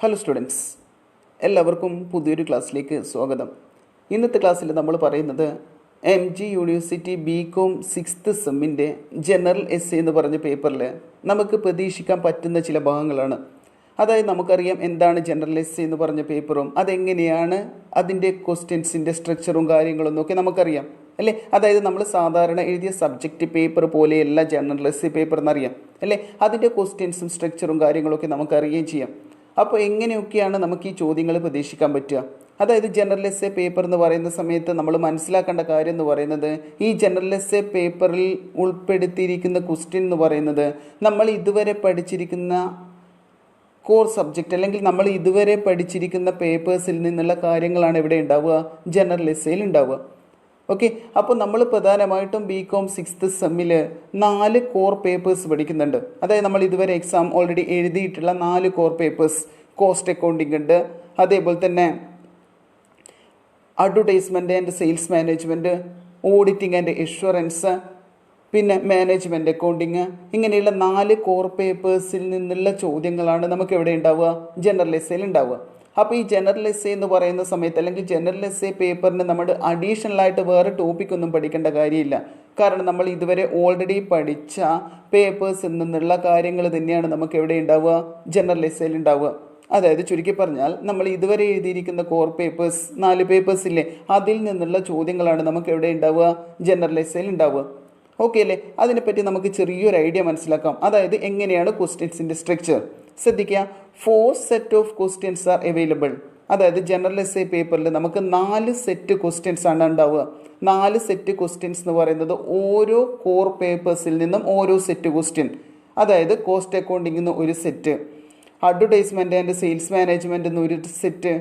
Hello students, എല്ലാവർക്കും പുതിയൊരു ക്ലാസ്സിലേക്ക് സ്വാഗതം. ഇന്നത്തെ ക്ലാസ്സിൽ നമ്മൾ പറയുന്നത് MG യൂണിവേഴ്സിറ്റി BCom 6th സെമ്മിൻ്റെ ജനറൽ എസ് എന്ന് പറഞ്ഞ പേപ്പറിൽ നമുക്ക് പ്രതീക്ഷിക്കാൻ പറ്റുന്ന ചില ഭാഗങ്ങളാണ്. അതായത് നമുക്കറിയാം എന്താണ് ജനറൽ എസ് എന്ന് പറഞ്ഞ പേപ്പറും അതെങ്ങനെയാണ് അതിൻ്റെ ക്വസ്റ്റ്യൻസിൻ്റെ സ്ട്രക്ചറും കാര്യങ്ങളൊന്നും ഒക്കെ നമുക്കറിയാം അല്ലേ. അതായത് നമ്മൾ സാധാരണ എഴുതിയ സബ്ജക്റ്റ് പേപ്പർ പോലെയല്ല ജനറൽ എസ് പേപ്പർ എന്നറിയാം അല്ലേ. അതിൻ്റെ ക്വസ്റ്റ്യൻസും സ്ട്രക്ചറും കാര്യങ്ങളൊക്കെ നമുക്കറിയുകയും ചെയ്യാം. അപ്പോൾ എങ്ങനെയൊക്കെയാണ് നമുക്ക് ഈ ചോദ്യങ്ങൾ പ്രതീക്ഷിക്കാൻ പറ്റുക? അതായത് ജനറൽ എസ് എ പേപ്പർ എന്ന് പറയുന്ന സമയത്ത് നമ്മൾ മനസ്സിലാക്കേണ്ട കാര്യം എന്ന് പറയുന്നത്, ഈ ജനറൽ എസ് എ പേപ്പറിൽ ഉൾപ്പെടുത്തിയിരിക്കുന്ന ക്വസ്റ്റ്യൻ എന്ന് പറയുന്നത് നമ്മൾ ഇതുവരെ പഠിച്ചിരിക്കുന്ന കോർ സബ്ജക്റ്റ് അല്ലെങ്കിൽ നമ്മൾ ഇതുവരെ പഠിച്ചിരിക്കുന്ന പേപ്പേഴ്സിൽ നിന്നുള്ള കാര്യങ്ങളാണ് ഇവിടെ ഉണ്ടാവുക, ജനറൽ എസ് എയിൽ ഉണ്ടാവുക. ഓക്കെ, അപ്പോൾ നമ്മൾ പ്രധാനമായിട്ടും BCom 6th സെമ്മിൽ 4 കോർ പേപ്പേഴ്സ് പഠിക്കുന്നുണ്ട്. അതായത് നമ്മൾ ഇതുവരെ എക്സാം ഓൾറെഡി എഴുതിയിട്ടുള്ള 4 കോർ പേപ്പേഴ്സ്, കോസ്റ്റ് അക്കൗണ്ടിങ് ഉണ്ട്, അതേപോലെ തന്നെ advertisement and sales management, auditing and insurance, പിന്നെ മാനേജ്മെൻറ്റ് അക്കൗണ്ടിങ്. ഇങ്ങനെയുള്ള 4 കോർ പേപ്പേഴ്സിൽ നിന്നുള്ള ചോദ്യങ്ങളാണ് നമുക്ക് എവിടെ ഉണ്ടാവുക, ജനറൽ എസ്സേയിൽ ഉണ്ടാവുക. അപ്പോൾ ഈ ജനറൽ എസ് എന്ന് പറയുന്ന സമയത്ത് അല്ലെങ്കിൽ ജനറൽ എസ് പേപ്പറിന് നമ്മൾ അഡീഷണൽ ആയിട്ട് വേറെ ടോപ്പിക്കൊന്നും പഠിക്കേണ്ട കാര്യമില്ല. കാരണം നമ്മൾ ഇതുവരെ ഓൾറെഡി പഠിച്ച പേപ്പേഴ്സിൽ നിന്നുള്ള കാര്യങ്ങൾ തന്നെയാണ് നമുക്ക് എവിടെ ഉണ്ടാവുക, ജനറൽ എസ്സേയിൽ ഉണ്ടാവുക. അതായത് ചുരുക്കി പറഞ്ഞാൽ നമ്മൾ ഇതുവരെ എഴുതിയിരിക്കുന്ന കോർ പേപ്പേഴ്സ് 4 പേപ്പേഴ്സ് ഇല്ലേ, അതിൽ നിന്നുള്ള ചോദ്യങ്ങളാണ് നമുക്ക് എവിടെ ഉണ്ടാവുക, ജനറൽ എസ്സേയിൽ ഉണ്ടാവുക. ഓക്കെ അല്ലേ. അതിനെപ്പറ്റി നമുക്ക് ചെറിയൊരു ഐഡിയ മനസ്സിലാക്കാം. അതായത് എങ്ങനെയാണ് ക്വസ്റ്റ്യൻസിൻ്റെ സ്ട്രക്ചർ ശ്രദ്ധിക്കുക. 4 set of questions are available. അതായത് ജനറൽ എസ് പേപ്പറിൽ നമുക്ക് 4 സെറ്റ് ക്വസ്റ്റ്യൻസ് ആണ് ഉണ്ടാവുക. 4 സെറ്റ് ക്വസ്റ്റ്യൻസ് എന്ന് പറയുന്നത് ഓരോ കോർ പേപ്പേഴ്സിൽ നിന്നും ഓരോ സെറ്റ് ക്വസ്റ്റ്യൻ. അതായത് കോസ്റ്റ് അക്കൗണ്ടിങ്ങിൽ നിന്ന് ഒരു set, advertisement and sales management നിന്ന് ഒരു സെറ്റ്,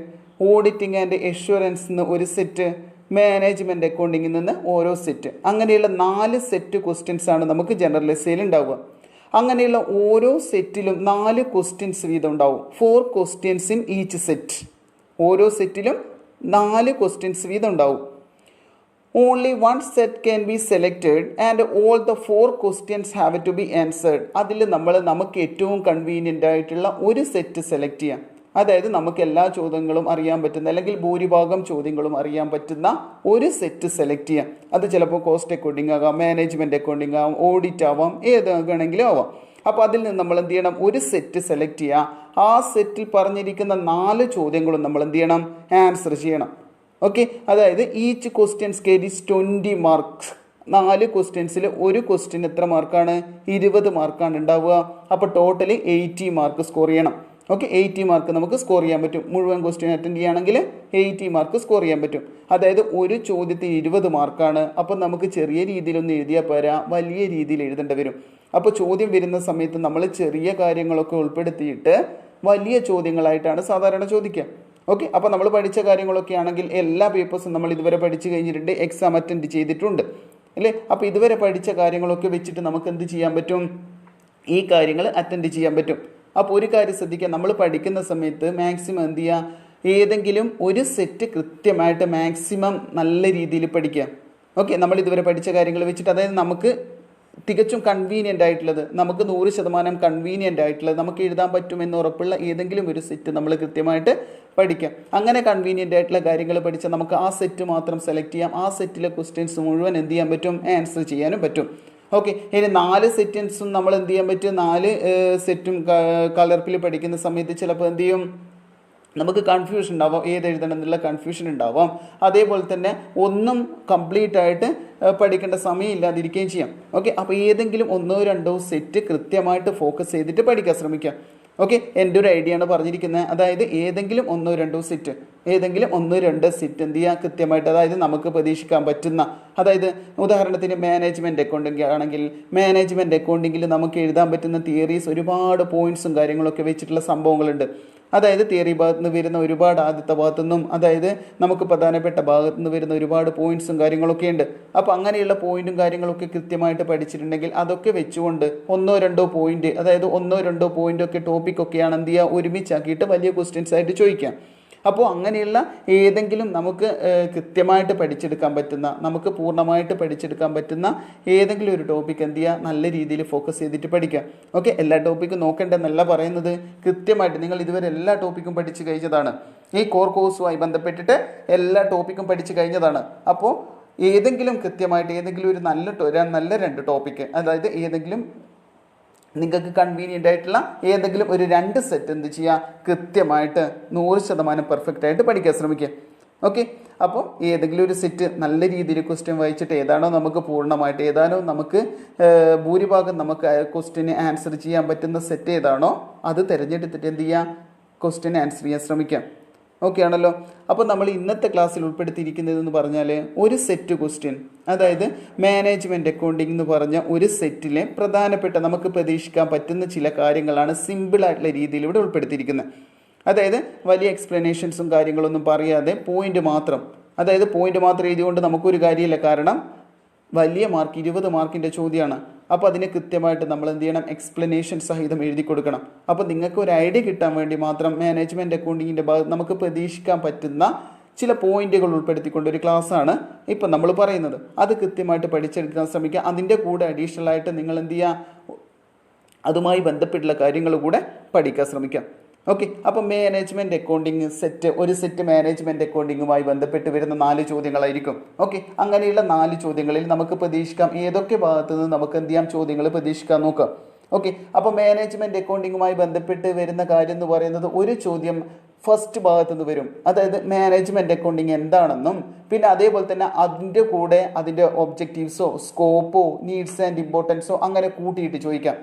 ഓഡിറ്റിംഗ് ആൻഡ് ഇൻഷുറൻസ് നിന്ന് ഒരു സെറ്റ്, മാനേജ്മെൻറ്റ് അക്കൗണ്ടിങ്ങിൽ നിന്ന് ഓരോ സെറ്റ്. അങ്ങനെയുള്ള 4 സെറ്റ് ക്വസ്റ്റ്യൻസ് ആണ് നമുക്ക് ജനറൽ എസ്സേയിൽ ഉണ്ടാവുക. അങ്ങനെയുള്ള ഓരോ സെറ്റിലും 4 ക്വസ്റ്റ്യൻസ് വീതം ഉണ്ടാവും. 4 ക്വസ്റ്റ്യൻസ് ഇൻ ഈച്ച് സെറ്റ്. ഓരോ സെറ്റിലും 4 ക്വസ്റ്റ്യൻസ് വീതം ഉണ്ടാവും. Only 1 set can be selected and all the 4 questions have to be answered. അതിൽ നമുക്ക് ഏറ്റവും കൺവീനിയൻ്റ് ആയിട്ടുള്ള ഒരു സെറ്റ് സെലക്ട് ചെയ്യാം. അതായത് നമുക്ക് എല്ലാ ചോദ്യങ്ങളും അറിയാൻ പറ്റുന്ന അല്ലെങ്കിൽ ഭൂരിഭാഗം ചോദ്യങ്ങളും അറിയാൻ പറ്റുന്ന ഒരു സെറ്റ് സെലക്ട് ചെയ്യാം. അത് ചിലപ്പോൾ കോസ്റ്റ് അക്കൗണ്ടിങ് ആകാം, മാനേജ്മെൻറ്റ് അക്കൗണ്ടിങ് ആവാം, ഓഡിറ്റ് ആവാം, ഏത് വേണമെങ്കിലും ആവാം. അപ്പോൾ അതിൽ നിന്ന് നമ്മൾ എന്ത് ചെയ്യണം, ഒരു സെറ്റ് സെലക്ട് ചെയ്യുക. ആ സെറ്റിൽ പറഞ്ഞിരിക്കുന്ന 4 ചോദ്യങ്ങളും നമ്മൾ എന്ത് ചെയ്യണം, ആൻസർ ചെയ്യണം. ഓക്കെ, അതായത് ഈച്ച് ക്വസ്റ്റ്യൻസ് കേരീസ് 20 മാർക്സ്. 4 ക്വസ്റ്റ്യൻസിൽ ഒരു ക്വസ്റ്റ്യൻ എത്ര മാർക്കാണ്, 20 മാർക്കാണ് ഉണ്ടാവുക. അപ്പോൾ ടോട്ടലി 80 മാർക്ക് സ്കോർ ചെയ്യണം. ഓക്കെ, 80 മാർക്ക് നമുക്ക് സ്കോർ ചെയ്യാൻ പറ്റും. മുഴുവൻ ക്വസ്റ്റ്യൻ അറ്റൻഡ് ചെയ്യുകയാണെങ്കിൽ 80 മാർക്ക് സ്കോർ ചെയ്യാൻ പറ്റും. അതായത് ഒരു ചോദ്യത്തിന് 20 മാർക്കാണ്. അപ്പോൾ നമുക്ക് ചെറിയ രീതിയിലൊന്നും എഴുതിയാൽ പോരാ, വലിയ രീതിയിൽ എഴുതേണ്ടി വരും. അപ്പോൾ ചോദ്യം വരുന്ന സമയത്ത് നമ്മൾ ചെറിയ കാര്യങ്ങളൊക്കെ ഉൾപ്പെടുത്തിയിട്ട് വലിയ ചോദ്യങ്ങളായിട്ടാണ് സാധാരണ ചോദിക്കുക. ഓക്കെ, അപ്പോൾ നമ്മൾ പഠിച്ച കാര്യങ്ങളൊക്കെ ആണെങ്കിൽ എല്ലാ പേപ്പേഴ്സും നമ്മൾ ഇതുവരെ പഠിച്ചു കഴിഞ്ഞിട്ടുണ്ട്, എക്സാം അറ്റൻഡ് ചെയ്തിട്ടുണ്ട് അല്ലേ. അപ്പോൾ ഇതുവരെ പഠിച്ച കാര്യങ്ങളൊക്കെ വെച്ചിട്ട് നമുക്ക് എന്ത് ചെയ്യാൻ പറ്റും, ഈ കാര്യങ്ങൾ അറ്റൻഡ് ചെയ്യാൻ പറ്റും. അപ്പോൾ ഒരു കാര്യം ശ്രദ്ധിക്കുക, നമ്മൾ പഠിക്കുന്ന സമയത്ത് മാക്സിമം എന്ത് ചെയ്യുക, ഏതെങ്കിലും ഒരു സെറ്റ് കൃത്യമായിട്ട് മാക്സിമം നല്ല രീതിയിൽ പഠിക്കുക. ഓക്കെ, നമ്മൾ ഇതുവരെ പഠിച്ച കാര്യങ്ങൾ വെച്ചിട്ട്, അതായത് നമുക്ക് തികച്ചും കൺവീനിയൻ്റ് ആയിട്ടുള്ളത്, നമുക്ക് 100% കൺവീനിയൻ്റ് ആയിട്ടുള്ളത്, നമുക്ക് എഴുതാൻ പറ്റുമെന്ന് ഉറപ്പുള്ള ഏതെങ്കിലും ഒരു സെറ്റ് നമ്മൾ കൃത്യമായിട്ട് പഠിക്കാം. അങ്ങനെ കൺവീനിയൻ്റ് ആയിട്ടുള്ള കാര്യങ്ങൾ പഠിച്ചാൽ നമുക്ക് ആ സെറ്റ് മാത്രം സെലക്ട് ചെയ്യാം. ആ സെറ്റിലെ ക്വസ്റ്റ്യൻസ് മുഴുവൻ എന്ത് ചെയ്യാൻ പറ്റും, ആൻസർ ചെയ്യാനും പറ്റും. ഓക്കെ, ഇനി 4 സെറ്റൻസും നമ്മൾ എന്ത് ചെയ്യാൻ പറ്റും, 4 സെറ്റും കളർപ്പിൽ പഠിക്കുന്ന സമയത്ത് ചിലപ്പോൾ എന്ത് ചെയ്യും, നമുക്ക് കൺഫ്യൂഷൻ ഉണ്ടാവാം, ഏത് എഴുതണം എന്നുള്ള കൺഫ്യൂഷൻ ഉണ്ടാവാം. അതേപോലെ തന്നെ ഒന്നും കംപ്ലീറ്റ് ആയിട്ട് പഠിക്കേണ്ട സമയം ഇല്ലാതിരിക്കുകയും ചെയ്യാം. ഓക്കെ, അപ്പോൾ ഏതെങ്കിലും 1-2 സെറ്റ് കൃത്യമായിട്ട് ഫോക്കസ് ചെയ്തിട്ട് പഠിക്കാൻ ശ്രമിക്കാം. ഓക്കെ, എൻ്റെ ഒരു ഐഡിയ ആണ് പറഞ്ഞിരിക്കുന്നത്. അതായത് ഏതെങ്കിലും 1-2 സെറ്റ്, ഏതെങ്കിലും 1-2 സെറ്റ് എന്ത് ചെയ്യുക കൃത്യമായിട്ട്, അതായത് നമുക്ക് പ്രതീക്ഷിക്കാൻ പറ്റുന്ന, അതായത് ഉദാഹരണത്തിന് മാനേജ്മെൻറ്റ് അക്കൗണ്ടിങ് ആണെങ്കിൽ മാനേജ്മെൻറ്റ് അക്കൗണ്ടിങ്ങിൽ നമുക്ക് എഴുതാൻ പറ്റുന്ന തിയറീസ് ഒരുപാട് പോയിൻറ്സും കാര്യങ്ങളൊക്കെ വെച്ചിട്ടുള്ള സംഭവങ്ങളുണ്ട്. അതായത് തിയറി ഭാഗത്ത് നിന്ന് വരുന്ന ഒരുപാട്, ആദ്യത്തെ ഭാഗത്തു നിന്നും അതായത് നമുക്ക് പ്രധാനപ്പെട്ട ഭാഗത്ത് നിന്ന് വരുന്ന ഒരുപാട് പോയിൻറ്സും കാര്യങ്ങളൊക്കെ ഉണ്ട്. അപ്പോൾ അങ്ങനെയുള്ള പോയിൻറ്റും കാര്യങ്ങളൊക്കെ കൃത്യമായിട്ട് പഠിച്ചിട്ടുണ്ടെങ്കിൽ അതൊക്കെ വെച്ചുകൊണ്ട് 1-2 പോയിൻറ്റ്, അതായത് 1-2 പോയിൻ്റൊക്കെ ടോപ്പിക്കൊക്കെയാണ് എന്ത് ചെയ്യുക ഒരുമിച്ചാക്കിയിട്ട് വലിയ ക്വസ്റ്റ്യൻസ് ആയിട്ട് ചോദിക്കാം. അപ്പോൾ അങ്ങനെയുള്ള ഏതെങ്കിലും നമുക്ക് കൃത്യമായിട്ട് പഠിച്ചെടുക്കാൻ പറ്റുന്ന, നമുക്ക് പൂർണ്ണമായിട്ട് പഠിച്ചെടുക്കാൻ പറ്റുന്ന ഏതെങ്കിലും ഒരു ടോപ്പിക് എന്ത് ചെയ്യുക, നല്ല രീതിയിൽ ഫോക്കസ് ചെയ്തിട്ട് പഠിക്കുക. ഓക്കെ, എല്ലാ ടോപ്പിക്കും നോക്കേണ്ടെന്നല്ല പറയുന്നത്, കൃത്യമായിട്ട് നിങ്ങൾ ഇതുവരെ എല്ലാ ടോപ്പിക്കും പഠിച്ചു കഴിഞ്ഞതാണ്, ഈ കോർ കോഴ്സുമായി ബന്ധപ്പെട്ടിട്ട് എല്ലാ ടോപ്പിക്കും പഠിച്ചു കഴിഞ്ഞതാണ്. അപ്പോൾ ഏതെങ്കിലും കൃത്യമായിട്ട് ഏതെങ്കിലും ഒരു നല്ല 2 ടോപ്പിക്ക്, അതായത് ഏതെങ്കിലും നിങ്ങൾക്ക് കൺവീനിയൻ്റ് ആയിട്ടുള്ള ഏതെങ്കിലും ഒരു 2 സെറ്റ് എന്ത് ചെയ്യുക, കൃത്യമായിട്ട് 100% പെർഫെക്റ്റ് ആയിട്ട് പഠിക്കാൻ ശ്രമിക്കുക. ഓക്കെ, അപ്പോൾ ഏതെങ്കിലും ഒരു സെറ്റ് നല്ല രീതിയിൽ ക്വസ്റ്റ്യൻ വായിച്ചിട്ട് ഏതാണോ നമുക്ക് പൂർണ്ണമായിട്ട്, ഏതാണോ നമുക്ക് ഭൂരിഭാഗം നമുക്ക് ക്വസ്റ്റ്യന് ആൻസർ ചെയ്യാൻ പറ്റുന്ന സെറ്റ് ഏതാണോ അത് തിരഞ്ഞെടുത്തിട്ട് എന്ത് ചെയ്യുക, ക്വസ്റ്റ്യൻ ആൻസർ ചെയ്യാൻ ശ്രമിക്കാം. ഓക്കെ ആണല്ലോ. അപ്പോൾ നമ്മൾ ഇന്നത്തെ ക്ലാസ്സിൽ ഉൾപ്പെടുത്തിയിരിക്കുന്നതെന്ന് പറഞ്ഞാൽ ഒരു സെറ്റ് ക്വസ്റ്റ്യൻ, അതായത് മാനേജ്മെൻറ്റ് അക്കൗണ്ടിംഗ് എന്ന് പറഞ്ഞ ഒരു സെറ്റിലെ പ്രധാനപ്പെട്ട നമുക്ക് പ്രതീക്ഷിക്കാൻ പറ്റുന്ന ചില കാര്യങ്ങളാണ് സിമ്പിളായിട്ടുള്ള രീതിയിൽ ഇവിടെ ഉൾപ്പെടുത്തിയിരിക്കുന്നത്. അതായത് വലിയ എക്സ്പ്ലനേഷൻസും കാര്യങ്ങളൊന്നും പറയാതെ പോയിന്റ് മാത്രം, അതായത് പോയിന്റ് മാത്രം എഴുതിക്കൊണ്ട് നമുക്കൊരു കാര്യമില്ല. കാരണം വലിയ മാർക്ക് 20 മാർക്കിൻ്റെ ചോദ്യമാണ്. അപ്പോൾ അതിന് കൃത്യമായിട്ട് നമ്മൾ എന്ത് ചെയ്യണം, എക്സ്പ്ലനേഷൻ സഹിതം എഴുതി കൊടുക്കണം. അപ്പോൾ നിങ്ങൾക്ക് ഒരു ഐഡിയ കിട്ടാൻ വേണ്ടി മാത്രം മാനേജ്മെൻറ്റ് അക്കൗണ്ടിങ്ങിൻ്റെ ഭാഗത്ത് നമുക്ക് പ്രതീക്ഷിക്കാൻ പറ്റുന്ന ചില പോയിന്റുകൾ ഉൾപ്പെടുത്തിക്കൊണ്ട് ഒരു ക്ലാസ്സാണ് ഇപ്പം നമ്മൾ പറയുന്നത്. അത് കൃത്യമായിട്ട് പഠിച്ചെടുക്കാൻ ശ്രമിക്കുക. അതിൻ്റെ കൂടെ അഡീഷണൽ ആയിട്ട് നിങ്ങൾ എന്ത് ചെയ്യുക, അതുമായി ബന്ധപ്പെട്ടുള്ള കാര്യങ്ങൾ കൂടെ പഠിക്കാൻ ശ്രമിക്കാം. ഓക്കെ, അപ്പോൾ മാനേജ്മെൻറ്റ് അക്കൗണ്ടിങ് സെറ്റ്, ഒരു സെറ്റ് മാനേജ്മെൻറ്റ് അക്കൗണ്ടിങ്ങുമായി ബന്ധപ്പെട്ട് വരുന്ന 4 ചോദ്യങ്ങളായിരിക്കും. ഓക്കെ, അങ്ങനെയുള്ള 4 ചോദ്യങ്ങളിൽ നമുക്ക് പ്രതീക്ഷിക്കാം ഏതൊക്കെ ഭാഗത്തു നിന്ന് നമുക്ക് എന്ത് ചെയ്യാം, ചോദ്യങ്ങൾ പ്രതീക്ഷിക്കാൻ നോക്കാം. ഓക്കെ, അപ്പോൾ മാനേജ്മെൻറ്റ് അക്കൗണ്ടിങ്ങുമായി ബന്ധപ്പെട്ട് വരുന്ന കാര്യം എന്ന് പറയുന്നത് ഒരു ചോദ്യം ഫസ്റ്റ് ഭാഗത്തു നിന്ന് വരും, അതായത് മാനേജ്മെൻറ്റ് അക്കൗണ്ടിങ് എന്താണെന്നും പിന്നെ അതേപോലെ തന്നെ അതിൻ്റെ കൂടെ അതിൻ്റെ ഒബ്ജക്റ്റീവ്സോ സ്കോപ്പോ നീഡ്സ് ആൻഡ് ഇമ്പോർട്ടൻസോ അങ്ങനെ കൂട്ടിയിട്ട് ചോദിക്കാം.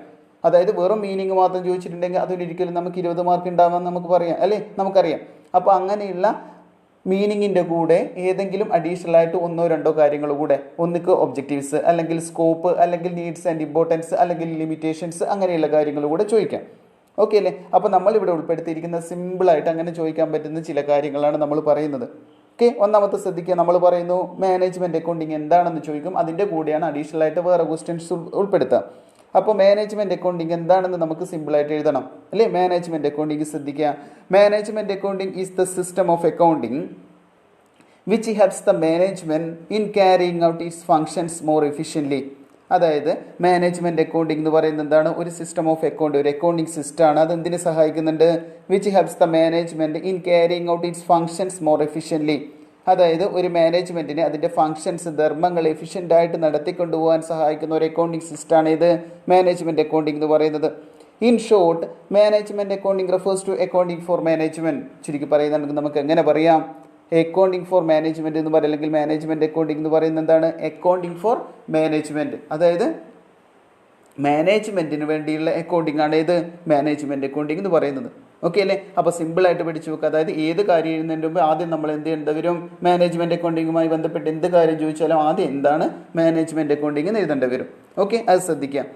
അതായത് വെറും മീനിങ് മാത്രം ചോദിച്ചിട്ടുണ്ടെങ്കിൽ അതിനൊരിക്കലും നമുക്ക് 20 മാർക്ക് ഉണ്ടാവാമെന്ന് നമുക്ക് പറയാം, അല്ലേ, നമുക്കറിയാം. അപ്പോൾ അങ്ങനെയുള്ള മീനിങ്ങിൻ്റെ കൂടെ ഏതെങ്കിലും അഡീഷണൽ ആയിട്ട് 1-2 കാര്യങ്ങൾ കൂടെ, ഒന്നിക്ക് ഒബ്ജക്റ്റീവ്സ് അല്ലെങ്കിൽ സ്കോപ്പ് അല്ലെങ്കിൽ നീഡ്സ് ആൻഡ് ഇമ്പോർട്ടൻസ് അല്ലെങ്കിൽ ലിമിറ്റേഷൻസ് അങ്ങനെയുള്ള കാര്യങ്ങൾ കൂടെ ചോദിക്കാം. ഓക്കെ അല്ലേ. അപ്പോൾ നമ്മളിവിടെ ഉൾപ്പെടുത്തിയിരിക്കുന്ന സിമ്പിളായിട്ട് അങ്ങനെ ചോദിക്കാൻ പറ്റുന്ന ചില കാര്യങ്ങളാണ് നമ്മൾ പറയുന്നത്. ഓക്കെ, ഒന്നാമത്തെ ശ്രദ്ധിക്കുക, നമ്മൾ പറയുന്നു മാനേജ്മെൻറ്റ് അക്കൗണ്ടിങ് എന്താണെന്ന് ചോദിക്കും, അതിൻ്റെ കൂടെയാണ് അഡീഷണൽ ആയിട്ട് വേറെ ക്വസ്റ്റ്യൻസ് ഉൾപ്പെടുത്തുക. അപ്പോൾ മാനേജ്മെൻറ്റ് അക്കൗണ്ടിങ് എന്താണെന്ന് നമുക്ക് സിമ്പിളായിട്ട് എഴുതണം, അല്ലേ. മാനേജ്മെൻറ്റ് അക്കൗണ്ടിങ് ശ്രദ്ധിക്കുക, management accounting is the system of accounting which helps the management in carrying out it's functions more efficiently. അതായത് മാനേജ്മെൻറ്റ് അക്കൗണ്ടിങ് എന്ന് പറയുന്നത് എന്താണ്, ഒരു സിസ്റ്റം ഓഫ് അക്കൗണ്ട്, ഒരു അക്കൗണ്ടിങ് സിസ്റ്റമാണ്. അത് എന്തിനു സഹായിക്കുന്നുണ്ട്, which helps the management in carrying out it's functions more efficiently. അതായത് ഒരു മാനേജ്മെൻറ്റിന് അതിൻ്റെ ഫങ്ഷൻസ് ധർമ്മങ്ങൾ എഫിഷ്യൻ്റായിട്ട് നടത്തിക്കൊണ്ടുപോകാൻ സഹായിക്കുന്ന ഒരു അക്കൗണ്ടിങ് സിസ്റ്റമാണ് ഇത് മാനേജ്മെൻറ്റ് അക്കൗണ്ടിങ് എന്ന് പറയുന്നത്. In short, management accounting refers to accounting for management. ചുരുക്കി പറയുന്നുണ്ടെങ്കിൽ നമുക്ക് എങ്ങനെ പറയാം, അക്കൗണ്ടിങ് ഫോർ മാനേജ്മെൻറ്റ് എന്ന് പറയും, അല്ലെങ്കിൽ മാനേജ്മെൻറ്റ് അക്കൗണ്ടിങ് എന്ന് പറയുന്നത് എന്താണ്, അക്കൗണ്ടിങ് ഫോർ മാനേജ്മെൻറ്റ്. അതായത് മാനേജ്മെൻറ്റിന് വേണ്ടിയുള്ള അക്കൗണ്ടിങ് ആണ് ഇത് മാനേജ്മെൻറ്റ് അക്കൗണ്ടിങ് എന്ന് പറയുന്നത്. ഓക്കെ അല്ലേ. അപ്പോൾ സിമ്പിളായിട്ട് പഠിച്ചു വെക്കുക. അതായത് ഏത് കാര്യം എഴുതുന്നതിന് മുമ്പ് ആദ്യം നമ്മൾ എന്ത് ചെയ്യേണ്ടി വരും, മാനേജ്മെൻറ്റ് അക്കൗണ്ടിങ്ങുമായി ബന്ധപ്പെട്ട് എന്ത് കാര്യം ചോദിച്ചാലും ആദ്യം എന്താണ് മാനേജ്മെൻറ്റ് അക്കൗണ്ടിങ് എന്ന് എഴുതേണ്ടി വരും. ഓക്കെ, അത് ശ്രദ്ധിക്കാം.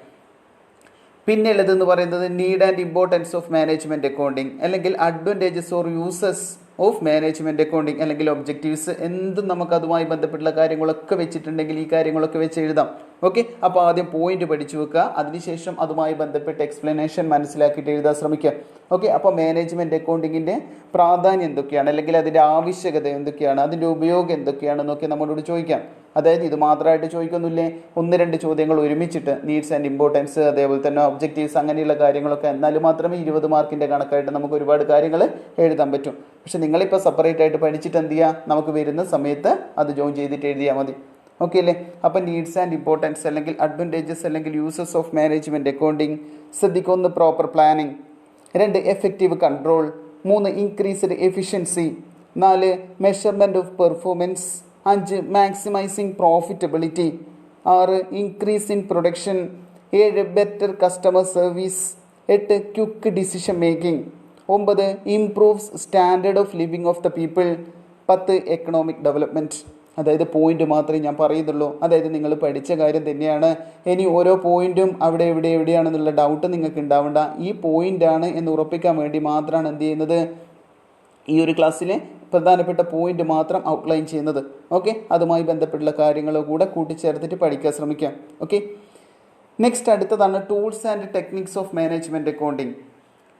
പിന്നെ ഉള്ളതെന്ന് പറയുന്നത് need and importance of management accounting, അല്ലെങ്കിൽ advantages or uses of management accounting, അല്ലെങ്കിൽ ഒബ്ജക്റ്റീവ്സ്. എന്തും നമുക്ക് അതുമായി ബന്ധപ്പെട്ടുള്ള കാര്യങ്ങളൊക്കെ വെച്ചിട്ടുണ്ടെങ്കിൽ ഈ കാര്യങ്ങളൊക്കെ വെച്ച് എഴുതാം. ഓക്കെ, അപ്പോൾ ആദ്യം പോയിന്റ് പഠിച്ചു വെക്കുക, അതിനുശേഷം അതുമായി ബന്ധപ്പെട്ട് എക്സ്പ്ലനേഷൻ മനസ്സിലാക്കിയിട്ട് എഴുതാൻ ശ്രമിക്കുക. ഓക്കെ, അപ്പോൾ മാനേജ്മെൻറ്റ് അക്കൗണ്ടിങ്ങിൻ്റെ പ്രാധാന്യം എന്തൊക്കെയാണ്, അല്ലെങ്കിൽ അതിൻ്റെ ആവശ്യകത എന്തൊക്കെയാണ്, അതിൻ്റെ ഉപയോഗം എന്തൊക്കെയാണെന്നൊക്കെ നമ്മളോട് ചോദിക്കാം. അതായത് ഇത് മാത്രമായിട്ട് ചോദിക്കുന്നില്ലേ, 1-2 ചോദ്യങ്ങൾ ഒരുമിച്ചിട്ട് നീഡ്സ് ആൻഡ് ഇമ്പോർട്ടൻസ്, അതേപോലെ തന്നെ ഒബ്ജക്റ്റീവ്സ് അങ്ങനെയുള്ള കാര്യങ്ങളൊക്കെ, എന്നാലും മാത്രമേ 20 മാർക്കിൻ്റെ കണക്കായിട്ട് നമുക്ക് ഒരുപാട് കാര്യങ്ങൾ എഴുതാൻ പറ്റും. പക്ഷെ നിങ്ങളിപ്പോൾ സെപ്പറേറ്റ് ആയിട്ട് പഠിച്ചിട്ട് എന്ത് ചെയ്യുക, നമുക്ക് വരുന്ന സമയത്ത് അത് ജോയിൻ ചെയ്തിട്ട് എഴുതിയാൽ മതി. ഓക്കെ അല്ലേ. അപ്പോൾ നീഡ്സ് ആൻഡ് ഇമ്പോർട്ടൻസ് അല്ലെങ്കിൽ അഡ്വാൻറ്റേജസ് അല്ലെങ്കിൽ യൂസസ് ഓഫ് മാനേജ്മെൻറ്റ് അക്കൗണ്ടിങ് ശ്രദ്ധിക്കുക. 1 proper planning, 2 effective control, 3 increased efficiency, 4 measurement of performance, 5 maximising profitability, 6 increase in production, 7 better customer service, 8 quick decision making, 9 improves standard of living of the people, 10 economic development. അതായത് point മാത്രമേ ഞാൻ പറയുന്നുള്ളൂ. അതായത് നിങ്ങൾ പഠിച്ച കാര്യം തന്നെയാണ്. ഇനി ഓരോ പോയിന്റും അവിടെ എവിടെയാണെന്നുള്ള ഡൗട്ട് നിങ്ങൾക്ക് ഉണ്ടാവേണ്ട. ഈ പോയിന്റാണ് എന്ന് ഉറപ്പിക്കാൻ വേണ്ടി മാത്രമാണ് എന്ത് ചെയ്യുന്നത്, ഈ ഒരു ക്ലാസ്സിലെ പ്രധാനപ്പെട്ട പോയിന്റ് മാത്രം ഔട്ട്ലൈൻ ചെയ്യുന്നത്. ഓക്കെ, അതുമായി ബന്ധപ്പെട്ടുള്ള കാര്യങ്ങൾ കൂടെ കൂട്ടിച്ചേർത്തിട്ട് പഠിക്കാൻ ശ്രമിക്കാം. ഓക്കെ, നെക്സ്റ്റ് അടുത്തതാണ് tools and techniques of management accounting.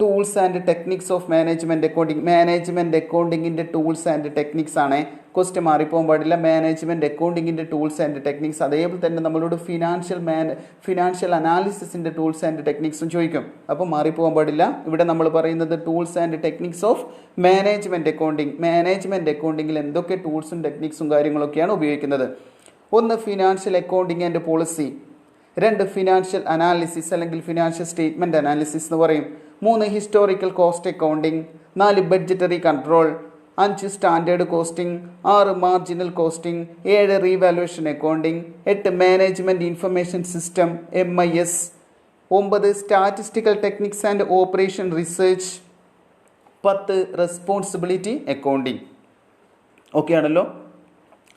Tools and techniques of management accounting. Management അക്കൗണ്ടിങ്ങിൻ്റെ ടൂൾസ് ആൻഡ് ടെക്നിക്സ് ആണ്. ക്വസ്റ്റ്യൻ മാറിപ്പോകാൻ പാടില്ല. മാനേജ്മെൻറ്റ് അക്കൗണ്ടിങ്ങിൻ്റെ ടൂൾസ് ആൻഡ് ടെക്നിക്സ്. അതേപോലെ തന്നെ നമ്മളോട് ഫിനാൻഷ്യൽ അനാലിസിസിൻ്റെ ടൂൾസ് ആൻഡ് ടെക്നിക്സും ചോദിക്കും. അപ്പോൾ മാറിപ്പോകാൻ പാടില്ല. ഇവിടെ നമ്മൾ പറയുന്നത് tools and techniques of management accounting. Management അക്കൗണ്ടിങ്ങിൽ എന്തൊക്കെ ടൂൾസും ടെക്നിക്സും കാര്യങ്ങളൊക്കെയാണ് ഉപയോഗിക്കുന്നത്? ഒന്ന്, ഫിനാൻഷ്യൽ അക്കൗണ്ടിങ് ആൻഡ് പോളിസി. രണ്ട്, ഫിനാൻഷ്യൽ അനാലിസിസ് അല്ലെങ്കിൽ ഫിനാൻഷ്യൽ സ്റ്റേറ്റ്മെൻറ്റ് അനാലിസിസ് എന്ന് പറയും. മൂന്ന്, ഹിസ്റ്റോറിക്കൽ കോസ്റ്റ് അക്കൗണ്ടിങ്. നാല്, ബഡ്ജറ്ററി കൺട്രോൾ. അഞ്ച്, സ്റ്റാൻഡേർഡ് കോസ്റ്റിംഗ്. ആറ്, മാർജിനൽ കോസ്റ്റിംഗ്. ഏഴ്, റീവാലുവേഷൻ അക്കൗണ്ടിങ്. എട്ട്, management information system MIS. 9, statistical techniques and operation research. 10, responsibility accounting. Okay ആണല്ലോ.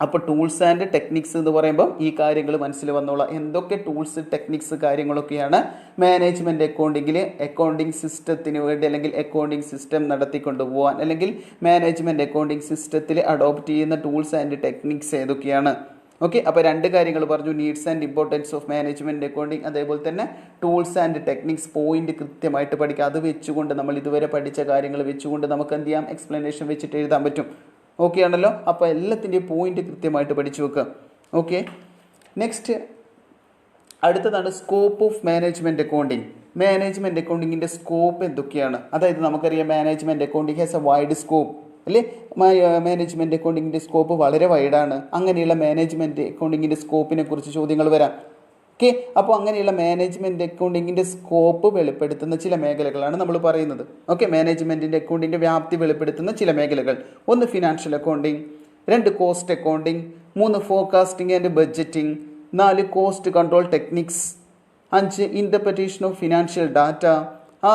അപ്പോൾ ടൂൾസ് ആൻഡ് ടെക്നിക്സ് എന്ന് പറയുമ്പോൾ ഈ കാര്യങ്ങൾ മനസ്സിൽ വന്നോളാം. എന്തൊക്കെ ടൂൾസ് ടെക്നിക്സ് കാര്യങ്ങളൊക്കെയാണ് മാനേജ്മെൻറ്റ് അക്കൗണ്ടിങ്ങിൽ അക്കൗണ്ടിങ് സിസ്റ്റത്തിന് വേണ്ടി അല്ലെങ്കിൽ അക്കൗണ്ടിങ് സിസ്റ്റം നടത്തിക്കൊണ്ട് പോകാൻ അല്ലെങ്കിൽ മാനേജ്മെൻറ്റ് അക്കൗണ്ടിങ് സിസ്റ്റത്തിൽ അഡോപ്റ്റ് ചെയ്യുന്ന ടൂൾസ് ആൻഡ് ടെക്നിക്സ് ഏതൊക്കെയാണ്? ഓക്കെ, അപ്പോൾ രണ്ട് കാര്യങ്ങൾ പറഞ്ഞു. Needs and importance of management accounting, അതേപോലെ തന്നെ ടൂൾസ് ആൻഡ് ടെക്നിക്സ്. പോയിന്റ് കൃത്യമായിട്ട് പഠിക്കുക. അത് വെച്ചുകൊണ്ട് നമ്മൾ ഇതുവരെ പഠിച്ച കാര്യങ്ങൾ വെച്ചുകൊണ്ട് നമുക്ക് എന്ത് ചെയ്യാം? എക്സ്പ്ലനേഷൻ വെച്ചിട്ട് എഴുതാൻ പറ്റും. ഓക്കെ ആണല്ലോ. അപ്പോൾ എല്ലാത്തിൻ്റെയും പോയിന്റ് കൃത്യമായിട്ട് പഠിച്ചു വെക്കുക. ഓക്കെ, നെക്സ്റ്റ് അടുത്തതാണ് scope of management accounting. Management അക്കൗണ്ടിങ്ങിൻ്റെ സ്കോപ്പ് എന്തൊക്കെയാണ്? അതായത് നമുക്കറിയാം management accounting has a wide scope അല്ലേ? മാനേജ്മെൻറ്റ് അക്കൗണ്ടിങ്ങിൻ്റെ സ്കോപ്പ് വളരെ വൈഡാണ്. അങ്ങനെയുള്ള മാനേജ്മെൻറ്റ് അക്കൗണ്ടിങ്ങിൻ്റെ സ്കോപ്പിനെ കുറിച്ച് ചോദ്യങ്ങൾ വരാം. ഓക്കെ, അപ്പോൾ അങ്ങനെയുള്ള മാനേജ്മെൻറ്റ് അക്കൗണ്ടിങ്ങിൻ്റെ സ്കോപ്പ് വെളിപ്പെടുത്തുന്ന ചില മേഖലകളാണ് നമ്മൾ പറയുന്നത്. ഓക്കെ, മാനേജ്മെൻറ്റിൻ്റെ അക്കൗണ്ടിൻ്റെ വ്യാപ്തി വെളിപ്പെടുത്തുന്ന ചില മേഖലകൾ. ഒന്ന്, ഫിനാൻഷ്യൽ അക്കൗണ്ടിങ്. രണ്ട്, കോസ്റ്റ് അക്കൗണ്ടിങ്. മൂന്ന്, ഫോർകാസ്റ്റിംഗ് ആൻഡ് ബഡ്ജറ്റിംഗ്. നാല്, കോസ്റ്റ് കൺട്രോൾ ടെക്നിക്സ്. അഞ്ച്, ഇൻ്റർപ്രിറ്റേഷൻ ഓഫ് ഫിനാൻഷ്യൽ ഡാറ്റ.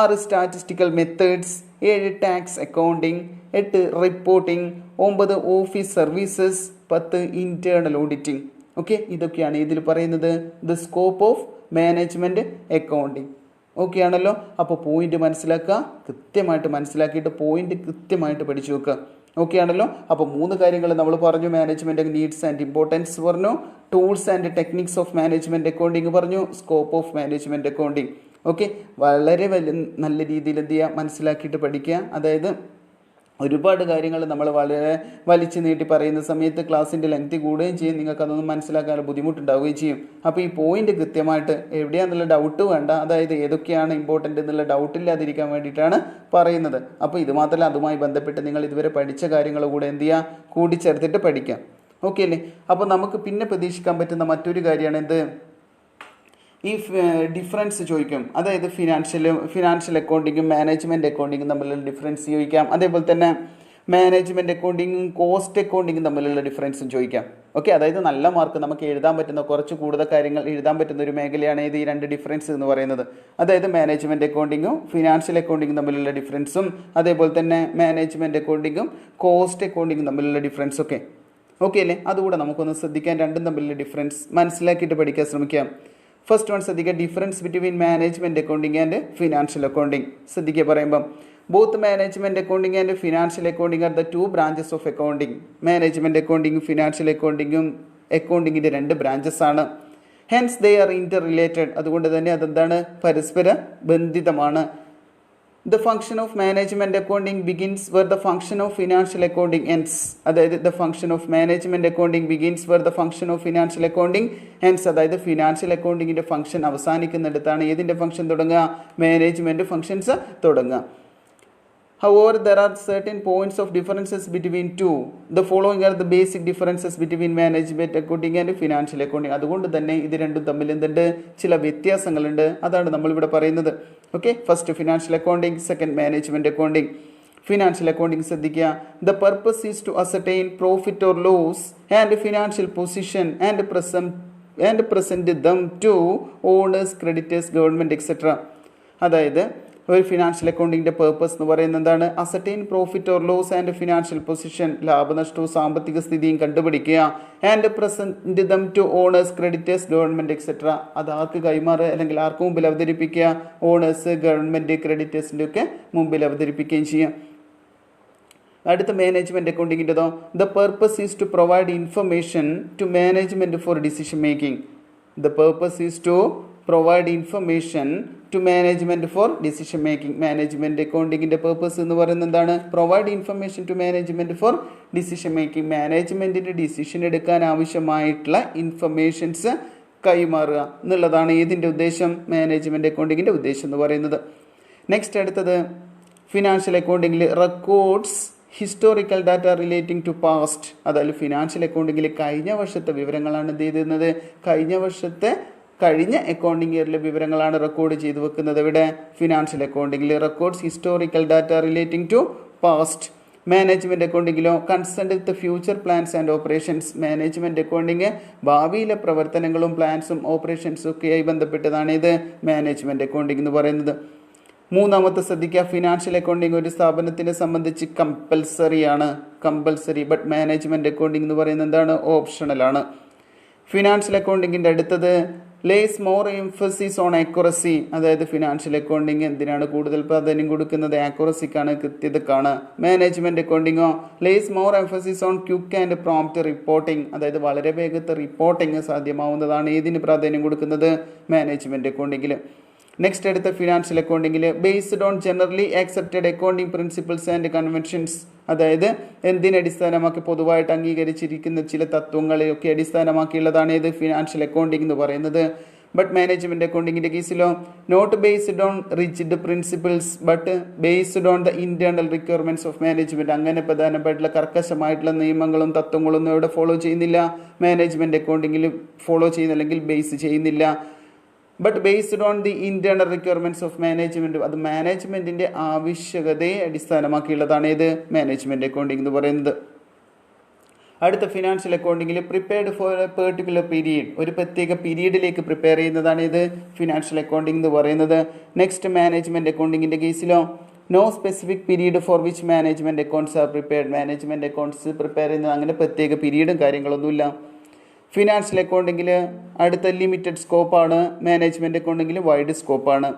ആറ്, സ്റ്റാറ്റിസ്റ്റിക്കൽ മെത്തേഡ്സ്. ഏഴ്, ടാക്സ് അക്കൗണ്ടിങ്. എട്ട്, reporting. 9, office services. 10, internal auditing. Okay, ഇതൊക്കെയാണ് ഇതിൽ പറയുന്നത് the scope of management accounting. Okay ആണല്ലോ. അപ്പോൾ പോയിന്റ് മനസ്സിലാക്കുക, കൃത്യമായിട്ട് മനസ്സിലാക്കിയിട്ട് പോയിന്റ് കൃത്യമായിട്ട് പഠിച്ചു വെക്കുക. ഓക്കെ ആണല്ലോ. അപ്പോൾ മൂന്ന് കാര്യങ്ങൾ നമ്മൾ പറഞ്ഞു. മാനേജ്മെൻറ്റ് നീഡ്സ് ആൻഡ് ഇമ്പോർട്ടൻസ് പറഞ്ഞു, tools and techniques of management accounting പറഞ്ഞു, scope of management accounting. Okay, വളരെ നല്ല രീതിയിൽ എന്ത് ചെയ്യുക? മനസ്സിലാക്കിയിട്ട് പഠിക്കുക. അതായത് ഒരുപാട് കാര്യങ്ങൾ നമ്മൾ വളരെ വലിച്ചു നീട്ടി പറയുന്ന സമയത്ത് ക്ലാസ്സിൻ്റെ ലെങ്ത് കൂടുകയും ചെയ്യും. നിങ്ങൾക്ക് അതൊന്നും മനസ്സിലാക്കാൻ ബുദ്ധിമുട്ടുണ്ടാവുകയും ചെയ്യും. അപ്പോൾ ഈ പോയിന്റ് കൃത്യമായിട്ട് എവിടെയാണെന്നുള്ള ഡൗട്ട് വേണ്ട. അതായത് ഏതൊക്കെയാണ് ഇമ്പോർട്ടൻ്റ് എന്നുള്ള ഡൗട്ടില്ലാതിരിക്കാൻ വേണ്ടിയിട്ടാണ് പറയുന്നത്. അപ്പോൾ ഇത് മാത്രമല്ല, അതുമായി ബന്ധപ്പെട്ട് നിങ്ങൾ ഇതുവരെ പഠിച്ച കാര്യങ്ങൾ കൂടെ എന്ത് ചെയ്യുക? കൂടിച്ചേർത്തിട്ട് പഠിക്കാം. ഓക്കെ അല്ലേ? അപ്പോൾ നമുക്ക് പിന്നെ പ്രതീക്ഷിക്കാൻ പറ്റുന്ന മറ്റൊരു കാര്യമാണ് എന്ത്? ഈ ഡിഫറൻസ് ചോദിക്കും. അതായത് ഫിനാൻഷ്യൽ അക്കൗണ്ടിങ്ങും മാനേജ്മെൻറ്റ് അക്കൗണ്ടിങ്ങും തമ്മിലുള്ള ഡിഫറൻസ് ചോദിക്കാം. അതേപോലെ തന്നെ മാനേജ്മെൻറ്റ് അക്കൗണ്ടിങ്ങും കോസ്റ്റ് അക്കൗണ്ടിങ്ങും തമ്മിലുള്ള ഡിഫറൻസും ചോദിക്കാം. ഓക്കെ, അതായത് നല്ല മാർക്ക് നമുക്ക് എഴുതാൻ പറ്റുന്ന കുറച്ച് കൂടുതൽ കാര്യങ്ങൾ എഴുതാൻ പറ്റുന്ന ഒരു മേഖലയാണ് ഈ രണ്ട് ഡിഫറൻസ് എന്ന് പറയുന്നത്. അതായത് മാനേജ്മെൻറ്റ് അക്കൗണ്ടിങ്ങും ഫിനാൻഷ്യൽ അക്കൗണ്ടിങ്ങും തമ്മിലുള്ള ഡിഫറൻസും അതേപോലെ തന്നെ മാനേജ്മെൻറ്റ് അക്കൗണ്ടിങ്ങും കോസ്റ്റ് അക്കൗണ്ടിങ്ങും തമ്മിലുള്ള ഡിഫറൻസ് ഒക്കെ. ഓക്കെ അല്ലേ? അതുകൂടെ നമുക്കൊന്ന് ശ്രദ്ധിക്കാൻ. രണ്ടും തമ്മിലുള്ള ഡിഫറൻസ് മനസ്സിലാക്കിയിട്ട് പഠിക്കാൻ ശ്രമിക്കാം. ഫസ്റ്റ് വൺ ശ്രദ്ധിക്കുക, difference between management accounting and financial accounting. ശ്രദ്ധിക്കുക പറയുമ്പം both management accounting and financial accounting are the two branches of accounting. Management അക്കൗണ്ടിങ്ങും ഫിനാൻഷ്യൽ അക്കൗണ്ടിങ്ങും അക്കൗണ്ടിങ്ങിൻ്റെ രണ്ട് ബ്രാഞ്ചസ് ആണ്. Hence they are interrelated. അതുകൊണ്ട് തന്നെ അതെന്താണ്? പരസ്പര ബന്ധിതമാണ്. The function of management accounting begins where the function of financial accounting ends. അതായത് the function of management accounting begins where the function of financial accounting ends. അതായത് financial അക്കൗണ്ടിങ്ങിൻ്റെ function അവസാനിക്കുന്നിടത്താണ് ഏതിൻ്റെ function തുടങ്ങുക? Management functions തുടങ്ങുക. However, there are certain points of differences between two. The following are the basic differences between management accounting and financial accounting. അതുകൊണ്ട് തന്നെ ഇത് രണ്ടും തമ്മിൽ എന്തുണ്ട്? ചില വ്യത്യാസങ്ങളുണ്ട്. അതാണ് നമ്മളിവിടെ പറയുന്നത്. Okay, first financial accounting, second management accounting. Financial accounting ശ്രദ്ധിക്കുക. The purpose is to ascertain profit or loss and financial position and present them to owners, creditors, government, etc. അതായത് ഒരു ഫിനാൻഷ്യൽ അക്കൗണ്ടിങ്ങിൻ്റെ പേർപ്പസ് എന്ന് പറയുന്നത് എന്താണ്? Ascertain profit or loss and financial position, ലാഭനഷ്ടവും സാമ്പത്തിക സ്ഥിതിയും കണ്ടുപിടിക്കുക. And present them to owners, creditors, government etcetera. അത് ആർക്ക് കൈമാറുക അല്ലെങ്കിൽ ആർക്ക് മുമ്പിൽ അവതരിപ്പിക്കുക? ഓണേഴ്സ്, ഗവൺമെൻറ്, ക്രെഡിറ്റേഴ്സിൻ്റെ ഒക്കെ മുമ്പിൽ അവതരിപ്പിക്കുകയും ചെയ്യുക. അടുത്ത മാനേജ്മെൻറ്റ് അക്കൗണ്ടിങ്ങിൻ്റെതോ? The purpose is to provide information to management for decision making. The purpose is to provide information to management for decision making. Management അക്കൗണ്ടിങ്ങിൻ്റെ പേർപ്പസ് എന്ന് പറയുന്നത് എന്താണ്? Provide information to management for decision making. മാനേജ്മെൻറ്റിൻ്റെ decision എടുക്കാൻ ആവശ്യമായിട്ടുള്ള informations കൈമാറുക എന്നുള്ളതാണ് ഇതിൻ്റെ ഉദ്ദേശം, മാനേജ്മെൻറ്റ് അക്കൗണ്ടിങ്ങിൻ്റെ ഉദ്ദേശം എന്ന് പറയുന്നത്. നെക്സ്റ്റ് അടുത്തത് ഫിനാൻഷ്യൽ അക്കൗണ്ടിങ്ങിൽ records historical data relating to past. അതായത് ഫിനാൻഷ്യൽ അക്കൗണ്ടിങ്ങിൽ കഴിഞ്ഞ വർഷത്തെ വിവരങ്ങളാണ് എന്ത് ചെയ്തിരുന്നത്? കഴിഞ്ഞ അക്കൗണ്ടിങ് ഇയറിലെ വിവരങ്ങളാണ് റെക്കോർഡ് ചെയ്ത് വെക്കുന്നത്. ഇവിടെ ഫിനാൻഷ്യൽ അക്കൗണ്ടിങ്ങിൽ records historical data relating to past. Management അക്കൗണ്ടിങ്ങിലോ concerned with future plans and operations. Management accounting ഭാവിയിലെ പ്രവർത്തനങ്ങളും പ്ലാൻസും ഓപ്പറേഷൻസും ഒക്കെയായി ബന്ധപ്പെട്ടതാണ് ഇത് മാനേജ്മെൻറ്റ് അക്കൗണ്ടിങ് എന്ന് പറയുന്നത്. മൂന്നാമത്തെ ശ്രദ്ധിക്കുക, ഫിനാൻഷ്യൽ അക്കൗണ്ടിങ് ഒരു സ്ഥാപനത്തിനെ സംബന്ധിച്ച് കമ്പൽസറി ബട്ട് മാനേജ്മെൻറ്റ് അക്കൗണ്ടിങ് എന്ന് പറയുന്നത് എന്താണ്? ഓപ്ഷണലാണ്. ഫിനാൻഷ്യൽ അക്കൗണ്ടിങ്ങിൻ്റെ അടുത്തത് lays more emphasis on accuracy. അതായത് ഫിനാൻഷ്യൽ അക്കൗണ്ടിങ് എന്തിനാണ് കൂടുതൽ പ്രാധാന്യം കൊടുക്കുന്നത്? ആക്യുറസിക്കാണ്, കൃത്യതക്കാണ്. മാനേജ്മെൻറ്റ് അക്കൗണ്ടിങ്ങോ lays more emphasis on quick and prompt reporting. അതായത് വളരെ വേഗത്തിൽ റിപ്പോർട്ടിംഗ് സാധ്യമാവുന്നതാണ്. ഏതിന് പ്രാധാന്യം കൊടുക്കുന്നത്? മാനേജ്മെൻറ്റ് അക്കൗണ്ടിങ്ങിൽ. നെക്സ്റ്റ് അടുത്ത ഫിനാൻഷ്യൽ അക്കൗണ്ടിങ്ങിൽ based on generally accepted accounting principles and conventions. അതായത് എന്തിനടിസ്ഥാനമാക്കി പൊതുവായിട്ട് അംഗീകരിച്ചിരിക്കുന്ന ചില തത്വങ്ങളെയൊക്കെ അടിസ്ഥാനമാക്കിയുള്ളതാണ് ഇത് ഫിനാൻഷ്യൽ അക്കൗണ്ടിങ് എന്ന് പറയുന്നത്. ബട്ട് മാനേജ്മെൻറ്റ് അക്കൗണ്ടിങ്ങിൻ്റെ കേസിലോ not based on rigid principles but based on the internal requirements of management. അങ്ങനെ പ്രധാനപ്പെട്ടുള്ള കർക്കശമായിട്ടുള്ള നിയമങ്ങളും തത്വങ്ങളൊന്നും ഇവിടെ ഫോളോ ചെയ്യുന്നില്ല. മാനേജ്മെൻറ്റ് അക്കൗണ്ടിങ്ങിൽ ഫോളോ ചെയ്യുന്ന അല്ലെങ്കിൽ ബേസ് ചെയ്യുന്നില്ല. But based on the internal requirements of management. അത് മാനേജ്മെൻറ്റിൻ്റെ ആവശ്യകതയെ അടിസ്ഥാനമാക്കിയുള്ളതാണ് ഇത് മാനേജ്മെൻറ്റ് അക്കൗണ്ടിങ് എന്ന് പറയുന്നത്. അടുത്ത ഫിനാൻഷ്യൽ അക്കൗണ്ടിങ്ങിൽ prepared for a particular period. ഒരു പ്രത്യേക പീരീഡിലേക്ക് പ്രിപ്പയർ ചെയ്യുന്നതാണ് ഇത് ഫിനാൻഷ്യൽ അക്കൗണ്ടിങ് എന്ന് പറയുന്നത്. നെക്സ്റ്റ് മാനേജ്മെൻറ്റ് അക്കൗണ്ടിങ്ങിൻ്റെ കേസിലോ no specific period for which management accounts are prepared. Management accounts prepare ചെയ്യുന്നത് അങ്ങനെ പ്രത്യേക പീരീഡും കാര്യങ്ങളൊന്നുമില്ല. ഫിനാൻഷ്യൽ അക്കൗണ്ടിങ്ങിൽ അടുത്ത ലിമിറ്റഡ് സ്കോപ്പാണ്. മാനേജ്മെൻറ്റ് അക്കൗണ്ടിങ്ങിൽ വൈഡ് സ്കോപ്പാണ്.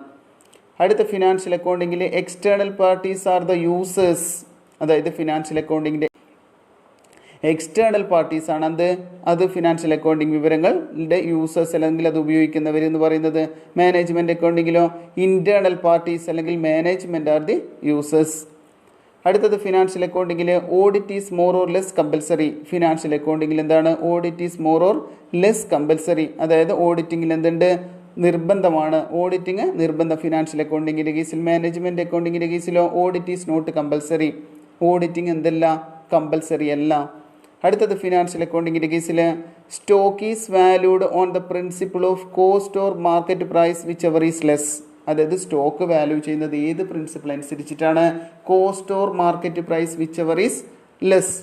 അടുത്ത ഫിനാൻഷ്യൽ അക്കൗണ്ടിങ്ങിൽ external parties are the users. അതായത് ഫിനാൻഷ്യൽ അക്കൗണ്ടിങ്ങിൻ്റെ എക്സ്റ്റേണൽ പാർട്ടീസ് ആണ് അത് ഫിനാൻഷ്യൽ അക്കൗണ്ടിങ് വിവരങ്ങളുടെ യൂസേഴ്സ് അല്ലെങ്കിൽ അത് ഉപയോഗിക്കുന്നവർ എന്ന് പറയുന്നത്. മാനേജ്മെൻറ്റ് അക്കൗണ്ടിങ്ങിലോ ഇന്റേണൽ പാർട്ടീസ് അല്ലെങ്കിൽ മാനേജ്മെൻറ്റ് ആർ ദി യൂസേഴ്സ്. അടുത്തത് ഫിനാൻഷ്യൽ അക്കൗണ്ടിങ്ങിൽ audit is more or less compulsory. Financial അക്കൗണ്ടിങ്ങിൽ എന്താണ്? Audit is more or less compulsory. അതായത് ഓഡിറ്റിങ്ങിൽ എന്തുണ്ട്? നിർബന്ധമാണ്. ഓഡിറ്റിങ് നിർബന്ധം ഫിനാൻഷ്യൽ അക്കൗണ്ടിങ്ങിൻ്റെ കേസിൽ. മാനേജ്മെൻറ്റ് അക്കൗണ്ടിങ്ങിൻ്റെ കേസിലോ audit is not compulsory. Auditing എന്തല്ല? കമ്പൽസറി അല്ല. അടുത്തത് ഫിനാൻഷ്യൽ അക്കൗണ്ടിങ്ങിൻ്റെ കേസിൽ stock is valued on the principle of cost or market price whichever is less. അതായത് സ്റ്റോക്ക് വാല്യൂ ചെയ്യുന്നത് ഏത് പ്രിൻസിപ്പിൾ അനുസരിച്ചിട്ടാണ്? Cost or market price whichever is less.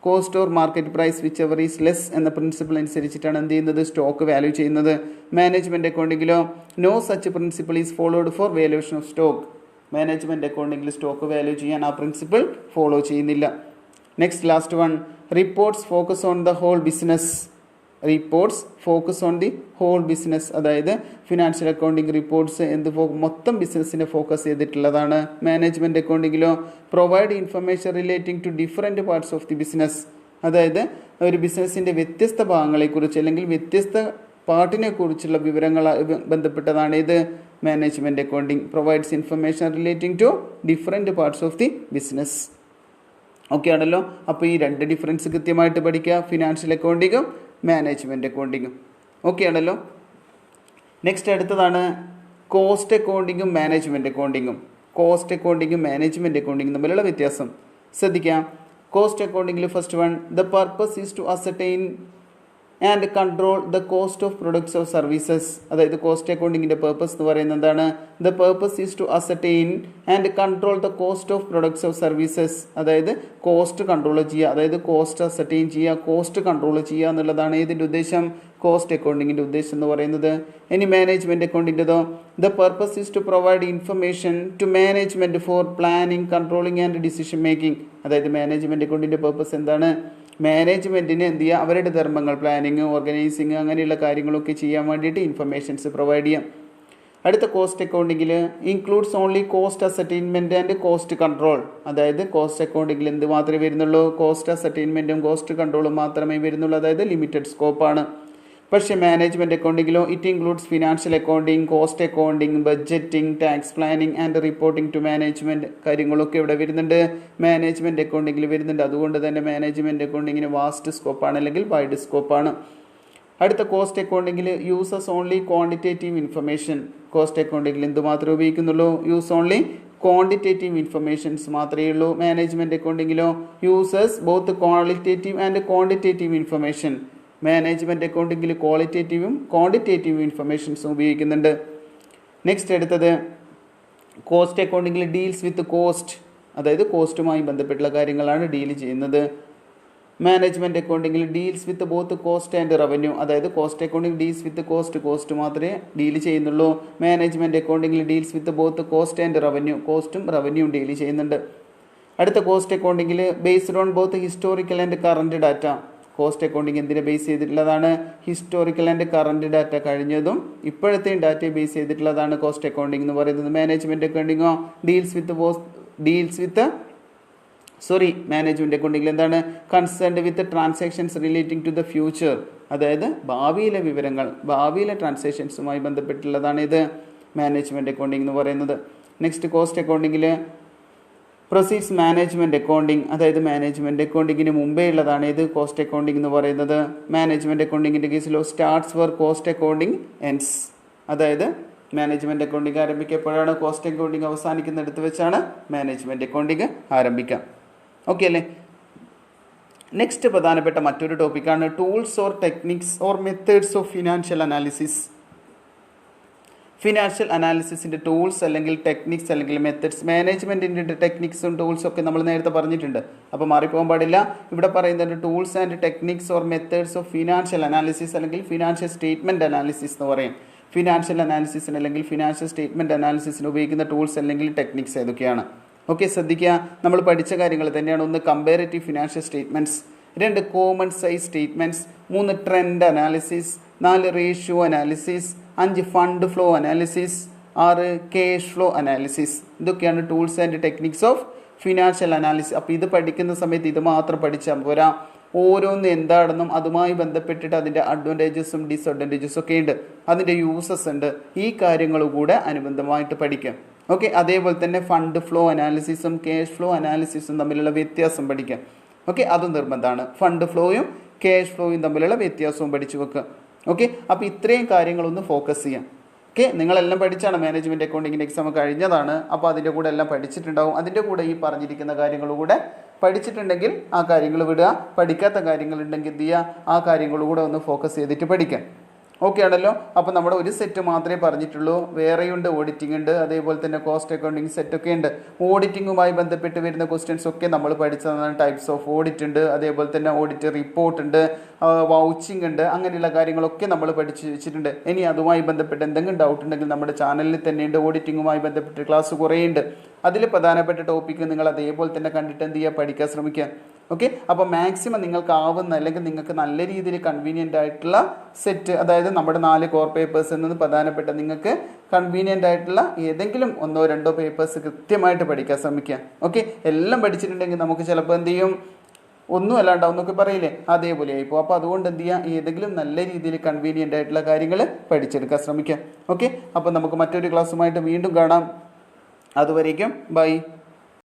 Cost or market price whichever is less എന്ന principle അനുസരിച്ചിട്ടാണ് എന്ത് ചെയ്യുന്നത്? Stock value ചെയ്യുന്നത്. Management അക്കൗണ്ടിങ്ങിലോ no such principle is followed for valuation of stock. Management അക്കൗണ്ടിങ്ങിൽ stock value ചെയ്യാൻ ആ principle follow ചെയ്യുന്നില്ല. Next last one reports focus on the whole business. Reports focus on the whole business. അതായത് financial accounting reports മൊത്തം ബിസിനസ്സിനെ focus ചെയ്തിട്ടുള്ളതാണ്. Management അക്കൗണ്ടിങ്ങിലോ provide information relating to different parts of the business. അതായത് ഒരു ബിസിനസ്സിൻ്റെ വ്യത്യസ്ത ഭാഗങ്ങളെക്കുറിച്ച് അല്ലെങ്കിൽ വ്യത്യസ്ത പാർട്ടിനെ കുറിച്ചുള്ള വിവരങ്ങൾ ബന്ധപ്പെട്ടതാണ് ഇത് management accounting. Provides information relating to different parts of the business. Okay ആണല്ലോ. അപ്പോൾ ഈ രണ്ട് ഡിഫറൻസ് കൃത്യമായിട്ട് പഠിക്കുക, ഫിനാൻഷ്യൽ അക്കൗണ്ടിങ്ങും മാനേജ്മെൻറ്റ് അക്കൗണ്ടിങ്ങും. ഓക്കെ ആണല്ലോ. നെക്സ്റ്റ് അടുത്തതാണ് കോസ്റ്റ് അക്കൗണ്ടിങ്ങും മാനേജ്മെൻറ്റ് അക്കൗണ്ടിങ്ങും. കോസ്റ്റ് അക്കൗണ്ടിങ്ങും മാനേജ്മെൻറ്റ് അക്കൗണ്ടിങ്ങും തമ്മിലുള്ള വ്യത്യാസം ശ്രദ്ധിക്കാം. കോസ്റ്റ് അക്കൗണ്ടിങ്ങിൽ first one the purpose is to ascertain and control the cost of products of services. അതായത് കോസ്റ്റ് അക്കൗണ്ടിങ്ങിൻ്റെ പേർപ്പസ് എന്ന് പറയുന്നത് എന്താണ്? The purpose is to ascertain and control the cost of products of services. അതായത് cost control ചെയ്യുക, അതായത് cost ascertain ചെയ്യുക, cost control ചെയ്യുക എന്നുള്ളതാണ് ഇതിൻ്റെ ഉദ്ദേശം, കോസ്റ്റ് അക്കൗണ്ടിങ്ങിൻ്റെ ഉദ്ദേശം എന്ന് പറയുന്നത്. ഇനി മാനേജ്മെൻറ്റ് അക്കൗണ്ടിൻ്റെതോ the purpose is to provide information to management for planning controlling and decision making. അതായത് മാനേജ്മെൻറ്റ് അക്കൗണ്ടിൻ്റെ പേർപ്പസ് എന്താണ്? മാനേജ്മെൻറ്റിന് എന്ത് ചെയ്യുക? അവരുടെ ധർമ്മങ്ങൾ, പ്ലാനിങ്, ഓർഗനൈസിങ് അങ്ങനെയുള്ള കാര്യങ്ങളൊക്കെ ചെയ്യാൻ വേണ്ടിയിട്ട് ഇൻഫർമേഷൻസ് പ്രൊവൈഡ് ചെയ്യാം. അടുത്ത കോസ്റ്റ് അക്കൗണ്ടിങ്ങിൽ includes only cost ascertainment and cost control. അതായത് കോസ്റ്റ് അക്കൗണ്ടിങ്ങിൽ എന്ത് മാത്രമേ വരുന്നുള്ളൂ? കോസ്റ്റ് അസർടൈൻമെൻറ്റും കോസ്റ്റ് കൺട്രോളും മാത്രമേ വരുന്നുള്ളൂ. അതായത് ലിമിറ്റഡ് സ്കോപ്പാണ്. പക്ഷേ മാനേജ്മെൻറ്റ് അക്കൗണ്ടിങ്ങിലോ it includes financial accounting, cost accounting, budgeting, tax planning and reporting to management കാര്യങ്ങളൊക്കെ ഇവിടെ വരുന്നുണ്ട്, മാനേജ്മെൻറ്റ് അക്കൗണ്ടിങ്ങിൽ വരുന്നുണ്ട്. അതുകൊണ്ട് തന്നെ മാനേജ്മെൻറ്റ് അക്കൗണ്ടിങ്ങിന് വാസ്റ്റ് സ്കോപ്പാണ് അല്ലെങ്കിൽ വൈഡ് സ്കോപ്പാണ്. അടുത്ത കോസ്റ്റ് അക്കൗണ്ടിങ്ങിൽ uses only quantitative information. Cost അക്കൗണ്ടിങ്ങിൽ എന്ത് മാത്രമേ ഉപയോഗിക്കുന്നുള്ളൂ? യൂസ് ഓൺലി ക്വാണ്ടിറ്റേറ്റീവ് ഇൻഫർമേഷൻസ് മാത്രമേ ഉള്ളൂ. മാനേജ്മെൻറ്റ് അക്കൗണ്ടിങ്ങിലോ uses both qualitative and quantitative information. Management അക്കൗണ്ടിങ്ങിൽ ക്വാളിറ്റേറ്റീവും ക്വാണ്ടിറ്റേറ്റീവും ഇൻഫർമേഷൻസും ഉപയോഗിക്കുന്നുണ്ട്. നെക്സ്റ്റ് അടുത്തത് കോസ്റ്റ് അക്കൗണ്ടിങ്ങിൽ ഡീൽസ് വിത്ത് കോസ്റ്റ്, അതായത് കോസ്റ്റുമായി ബന്ധപ്പെട്ടുള്ള കാര്യങ്ങളാണ് ഡീൽ ചെയ്യുന്നത്. മാനേജ്മെൻറ്റ് അക്കൗണ്ടിങ്ങിൽ deals with both cost and revenue, അതായത് cost accounting deals with cost മാത്രമേ ഡീൽ ചെയ്യുന്നുള്ളൂ. മാനേജ്മെൻറ്റ് അക്കൗണ്ടിങ്ങിൽ deals with both cost and revenue, കോസ്റ്റും റവന്യൂവും ഡീൽ ചെയ്യുന്നുണ്ട്. അടുത്ത കോസ്റ്റ് അക്കൗണ്ടിങ്ങിൽ based on both historical and current data. Cost accounting എന്തിനെ ബേസ് ചെയ്തിട്ടുള്ളതാണ്? ഹിസ്റ്റോറിക്കൽ ആൻഡ് കറണ്ട് ഡാറ്റ, കഴിഞ്ഞതും ഇപ്പോഴത്തെയും ഡാറ്റയെ ബേസ് ചെയ്തിട്ടുള്ളതാണ് കോസ്റ്റ് അക്കൗണ്ടിങ് എന്ന് പറയുന്നത്. മാനേജ്മെൻറ്റ് അക്കൗണ്ടിങ്ങോ മാനേജ്മെൻറ്റ് അക്കൗണ്ടിങ്ങിൽ എന്താണ്? Concerned with transactions relating to the future, അതായത് ഭാവിയിലെ വിവരങ്ങൾ, ഭാവിയിലെ ട്രാൻസാക്ഷൻസുമായി ബന്ധപ്പെട്ടുള്ളതാണ് ഇത് മാനേജ്മെൻറ്റ് അക്കൗണ്ടിങ് എന്ന് പറയുന്നത്. നെക്സ്റ്റ് കോസ്റ്റ് അക്കൗണ്ടിങ്ങിൽ പ്രൊസീഡ്സ് മാനേജ്മെൻറ്റ് അക്കൗണ്ടിങ്, അതായത് മാനേജ്മെൻറ്റ് അക്കൗണ്ടിങ്ങിന് മുമ്പേ ഉള്ളതാണ് ഇത് കോസ്റ്റ് അക്കൗണ്ടിങ് എന്ന് പറയുന്നത്. മാനേജ്മെൻറ്റ് അക്കൗണ്ടിങ്ങിൻ്റെ കേസിലോ starts for cost accounting ends, അതായത് മാനേജ്മെൻറ്റ് അക്കൗണ്ടിങ് ആരംഭിക്കപ്പോഴാണ് കോസ്റ്റ് അക്കൗണ്ടിങ് അവസാനിക്കുന്നിടത്ത് വെച്ചാണ് മാനേജ്മെൻറ്റ് അക്കൗണ്ടിങ് ആരംഭിക്കാം. ഓക്കെ അല്ലേ? നെക്സ്റ്റ് പ്രധാനപ്പെട്ട മറ്റൊരു ടോപ്പിക്കാണ് tools or techniques or methods of financial analysis. Financial അനാലിസിസിൻ്റെ ടൂൾസ് അല്ലെങ്കിൽ ടെക്നിക്സ് അല്ലെങ്കിൽ മെത്തേഡ്സ്. മാനേജ്മെൻറ്റിൻ്റെ ടെക്നിക്സും ടൂൾസും ഒക്കെ നമ്മൾ നേരത്തെ പറഞ്ഞിട്ടുണ്ട്, അപ്പോൾ മാറിപ്പോകാൻ പാടില്ല. ഇവിടെ പറയുന്നത് tools and techniques or methods of financial analysis അല്ലെങ്കിൽ ഫിനാൻഷ്യൽ സ്റ്റേറ്റ്മെൻറ്റ് അനാലിസിസ് എന്ന് പറയും. ഫിനാൻഷ്യൽ അനാലിസിസിന് അല്ലെങ്കിൽ ഫിനാൻഷ്യൽ സ്റ്റേറ്റ്മെൻറ്റ് അനാലിസിസിന് ഉപയോഗിക്കുന്ന ടൂൾസ് അല്ലെങ്കിൽ ടെക്നിക്സ് ഏതൊക്കെയാണ്? ഓക്കെ, ശ്രദ്ധിക്കുക. നമ്മൾ പഠിച്ച കാര്യങ്ങൾ തന്നെയാണ്. ഒന്ന് comparative financial statements, 2 common size statements, 3 trend analysis, 4 ratio analysis, 5 fund flow analysis, 6 cash flow analysis. ഇതൊക്കെയാണ് tools and techniques of financial analysis. അപ്പോൾ ഇത് പഠിക്കുന്ന സമയത്ത് ഇത് മാത്രം പഠിച്ചാൽ പോരാ, ഓരോന്ന് എന്താണെന്നും അതുമായി ബന്ധപ്പെട്ടിട്ട് അതിൻ്റെ അഡ്വാൻറ്റേജസും ഡിസഡ്വാൻറ്റേജസും ഒക്കെ ഉണ്ട്, അതിൻ്റെ യൂസസ് ഉണ്ട്, ഈ കാര്യങ്ങൾ കൂടെ അനുബന്ധമായിട്ട് പഠിക്കാം. ഓക്കെ, അതേപോലെ തന്നെ ഫണ്ട് ഫ്ലോ അനാലിസിസും ക്യാഷ് ഫ്ലോ അനാലിസിസും തമ്മിലുള്ള വ്യത്യാസം പഠിക്കാം. ഓക്കെ, അതും നിർബന്ധമാണ്. ഫണ്ട് ഫ്ലോയും ക്യാഷ് ഫ്ലോയും തമ്മിലുള്ള വ്യത്യാസവും പഠിച്ചു വെക്കുക. ഓക്കെ, അപ്പോൾ ഇത്രയും കാര്യങ്ങളൊന്ന് ഫോക്കസ് ചെയ്യാം. ഓക്കെ, നിങ്ങളെല്ലാം പഠിച്ചാണ്, മാനേജ്മെൻറ്റ് അക്കൗണ്ടിങ്ങിൻ്റെ എക്സാം കഴിഞ്ഞതാണ്. അപ്പോൾ അതിൻ്റെ കൂടെ എല്ലാം പഠിച്ചിട്ടുണ്ടാവും. അതിൻ്റെ കൂടെ ഈ പറഞ്ഞിരിക്കുന്ന കാര്യങ്ങൾ കൂടെ പഠിച്ചിട്ടുണ്ടെങ്കിൽ ആ കാര്യങ്ങൾ വിടുക, പഠിക്കാത്ത കാര്യങ്ങളുണ്ടെങ്കിൽ എന്ത് ചെയ്യുക, ആ കാര്യങ്ങൾ കൂടെ ഒന്ന് ഫോക്കസ് ചെയ്തിട്ട് പഠിക്കാം. ഓക്കെ ആണല്ലോ? അപ്പോൾ നമ്മുടെ ഒരു സെറ്റ് മാത്രമേ പറഞ്ഞിട്ടുള്ളൂ, വേറെയുണ്ട്, ഓഡിറ്റിംഗ് ഉണ്ട്, അതേപോലെ തന്നെ കോസ്റ്റ് അക്കൗണ്ടിങ് സെറ്റൊക്കെ ഉണ്ട്. ഓഡിറ്റിങ്ങുമായി ബന്ധപ്പെട്ട് വരുന്ന ക്വസ്റ്റ്യൻസ് ഒക്കെ നമ്മൾ പഠിച്ചതാണ്. ടൈപ്സ് ഓഫ് ഓഡിറ്റ് ഉണ്ട്, അതേപോലെ തന്നെ ഓഡിറ്റ് റിപ്പോർട്ട് ഉണ്ട്, വൗച്ചിങ് ഉണ്ട്, അങ്ങനെയുള്ള കാര്യങ്ങളൊക്കെ നമ്മൾ പഠിച്ച് വെച്ചിട്ടുണ്ട്. ഇനി അതുമായി ബന്ധപ്പെട്ട് എന്തെങ്കിലും ഡൗട്ട് ഉണ്ടെങ്കിൽ നമ്മുടെ ചാനലിൽ തന്നെയുണ്ട്, ഓഡിറ്റിങ്ങുമായി ബന്ധപ്പെട്ട് ക്ലാസ് കുറേ ഉണ്ട്. അതിൽ പ്രധാനപ്പെട്ട ടോപ്പിക്ക് നിങ്ങൾ അതേപോലെ തന്നെ കണ്ടിട്ട് എന്ത് ചെയ്യുക, പഠിക്കാൻ ശ്രമിക്കുക. ഓക്കെ, അപ്പോൾ മാക്സിമം നിങ്ങൾക്ക് ആവുന്ന അല്ലെങ്കിൽ നിങ്ങൾക്ക് നല്ല രീതിയിൽ കൺവീനിയൻ്റ് ആയിട്ടുള്ള സെറ്റ്, അതായത് നമ്മുടെ 4 കോർ പേപ്പേഴ്സ് എന്നത് പ്രധാനപ്പെട്ട നിങ്ങൾക്ക് കൺവീനിയൻ്റ് ആയിട്ടുള്ള ഏതെങ്കിലും 1-2 പേപ്പേഴ്സ് കൃത്യമായിട്ട് പഠിക്കാൻ ശ്രമിക്കുക. ഓക്കെ, എല്ലാം പഠിച്ചിട്ടുണ്ടെങ്കിൽ നമുക്ക് ചിലപ്പോൾ എന്ത് ചെയ്യും, ഒന്നും അല്ലാണ്ടാവും എന്നൊക്കെ പറയില്ലേ, അതേപോലെ ആയിപ്പോൾ. അപ്പോൾ അതുകൊണ്ട് എന്ത് ചെയ്യുക, ഏതെങ്കിലും നല്ല രീതിയിൽ കൺവീനിയൻ്റ് ആയിട്ടുള്ള കാര്യങ്ങൾ പഠിച്ചെടുക്കാൻ ശ്രമിക്കുക. ഓക്കെ, അപ്പോൾ നമുക്ക് മറ്റൊരു ക്ലാസ്സുമായിട്ട് വീണ്ടും കാണാം. അതുവരേക്കും ബൈ.